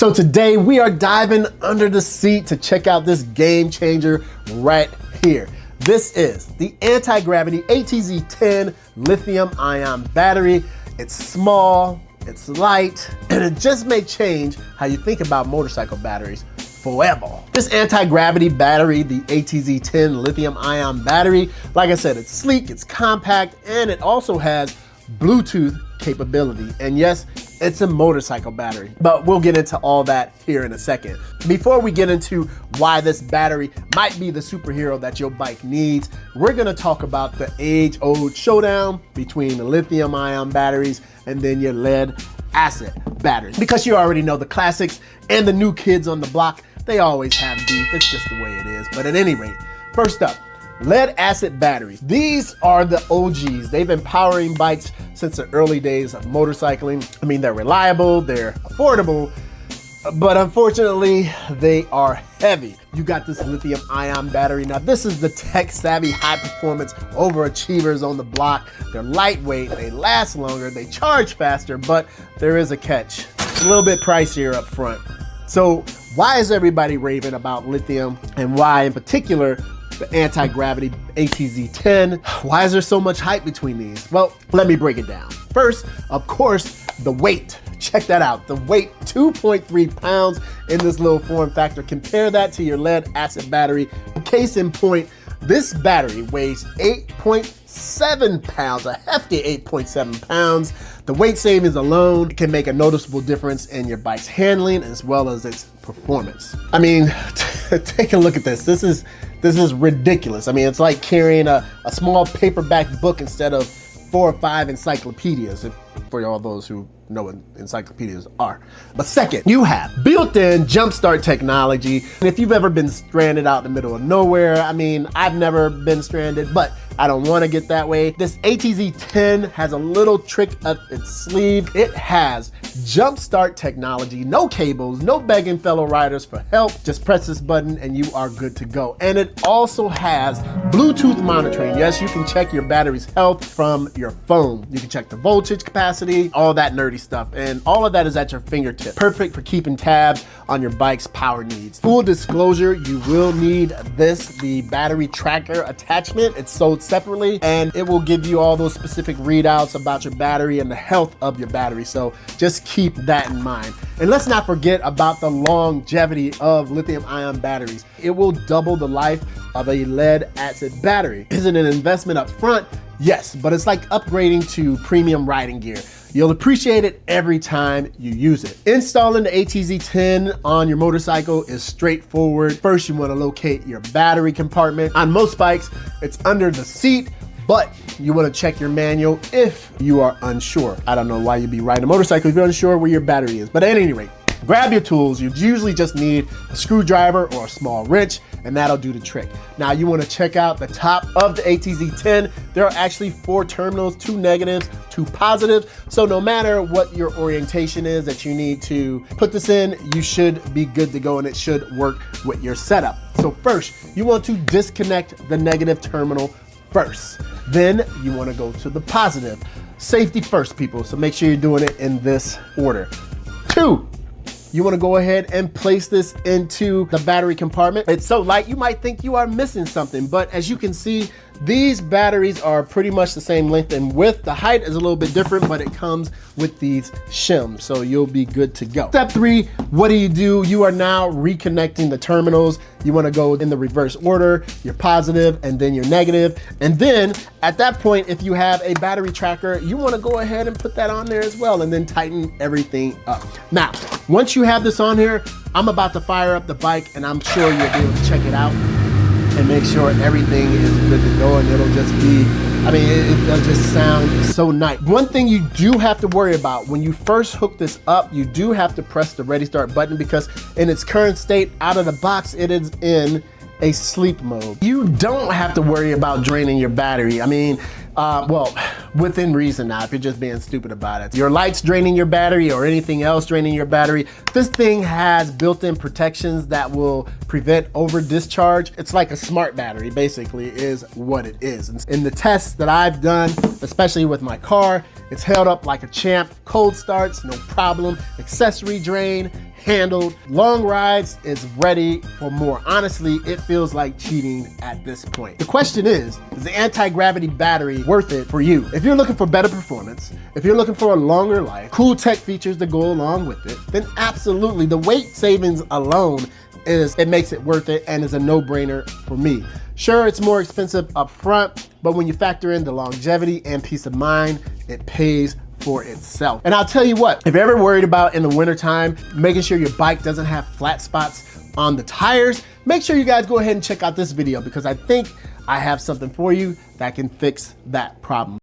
So today we are diving under the seat to check out this game changer right here. This is the Anti-Gravity ATZ-10 lithium-ion battery. It's small, it's light, and it just may change how you think about motorcycle batteries forever. This anti-gravity battery, the ATZ-10 lithium-ion battery, like I said, it's sleek, it's compact, and it also has Bluetooth capability. And yes, it's a motorcycle battery, but we'll get into all that here in a second. Before we get into why this battery might be the superhero that your bike needs, we're gonna talk about the age-old showdown between the lithium-ion batteries and then your lead acid batteries. Because you already know the classics and the new kids on the block, they always have beef. It's just the way it is. But at any rate, first up, lead acid batteries. These are the OGs. They've been powering bikes since the early days of motorcycling. I mean, they're reliable, they're affordable, but unfortunately, they are heavy. You got this lithium ion battery. Now, this is the tech-savvy, high-performance overachievers on the block. They're lightweight, they last longer, they charge faster, but there is a catch. It's a little bit pricier up front. So why is everybody raving about lithium, and why in particular the anti-gravity ATZ-10? Why is there so much hype between these? Well, let me break it down. First, of course, the weight. Check that out. The weight, 2.3 pounds in this little form factor. Compare that to your lead acid battery. Case in point, this battery weighs 8.7 pounds, a hefty 8.7 pounds. The weight savings alone can make a noticeable difference in your bike's handling as well as its performance. I mean, take a look at this. This is ridiculous. I mean, it's like carrying a small paperback book instead of 4 or 5 encyclopedias, for all those who know what encyclopedias are. But second, you have built-in jumpstart technology. And if you've ever been stranded out in the middle of nowhere, I mean, I've never been stranded, but I don't want to get that way. This ATZ-10 has a little trick up its sleeve. It has jumpstart technology, no cables, no begging fellow riders for help. Just press this button and you are good to go. And it also has Bluetooth monitoring. Yes, you can check your battery's health from your phone. You can check the voltage capacity, all that nerdy stuff. And all of that is at your fingertip. Perfect for keeping tabs on your bike's power needs. Full disclosure, you will need this, the battery tracker attachment. It's sold separately and it will give you all those specific readouts about your battery and the health of your battery. So just keep that in mind. And let's not forget about the longevity of lithium ion batteries. It will double the life of a lead acid battery. Is it an investment up front? Yes, but it's like upgrading to premium riding gear. You'll appreciate it every time you use it. Installing the ATZ-10 on your motorcycle is straightforward. First, you want to locate your battery compartment. On most bikes, it's under the seat, but you want to check your manual if you are unsure. I don't know why you'd be riding a motorcycle if you're unsure where your battery is, but at any rate, grab your tools. You usually just need a screwdriver or a small wrench, and that'll do the trick. Now you want to check out the top of the ATZ-10. There are actually 4 terminals, 2 negatives, 2 positives. So no matter what your orientation is that you need to put this in, you should be good to go and it should work with your setup. So first, you want to disconnect the negative terminal first. Then you want to go to the positive. Safety first, people. So make sure you're doing it in this order. 2, you want to go ahead and place this into the battery compartment. It's so light, you might think you are missing something, but as you can see, these batteries are pretty much the same length and width. The height is a little bit different, but it comes with these shims, so you'll be good to go. Step 3, what do? You are now reconnecting the terminals. You want to go in the reverse order, your positive and then your negative. And then at that point, if you have a battery tracker, you want to go ahead and put that on there as well and then tighten everything up. Now, once you have this on here, I'm about to fire up the bike and I'm sure you'll be able to check it out and make sure everything is good to go, and it'll just be, I mean, it'll just sound so nice. One thing you do have to worry about when you first hook this up, you do have to press the ready start button because in its current state, out of the box, it is in a sleep mode. You don't have to worry about draining your battery. I mean, well, within reason now, if you're just being stupid about it. Your lights draining your battery or anything else draining your battery, this thing has built-in protections that will prevent over discharge. It's like a smart battery, basically, is what it is. And in the tests that I've done, especially with my car, it's held up like a champ. Cold starts, no problem. Accessory drain, handled. Long rides is ready for more. Honestly, it feels like cheating at this point. The question is the anti-gravity battery worth it for you? If you're looking for better performance, if you're looking for a longer life, cool tech features to go along with it, then absolutely, the weight savings alone it makes it worth it and is a no-brainer for me. Sure, it's more expensive up front, but when you factor in the longevity and peace of mind, it pays for itself. And I'll tell you what, if you're ever worried about in the wintertime, making sure your bike doesn't have flat spots on the tires, make sure you guys go ahead and check out this video because I think I have something for you that can fix that problem.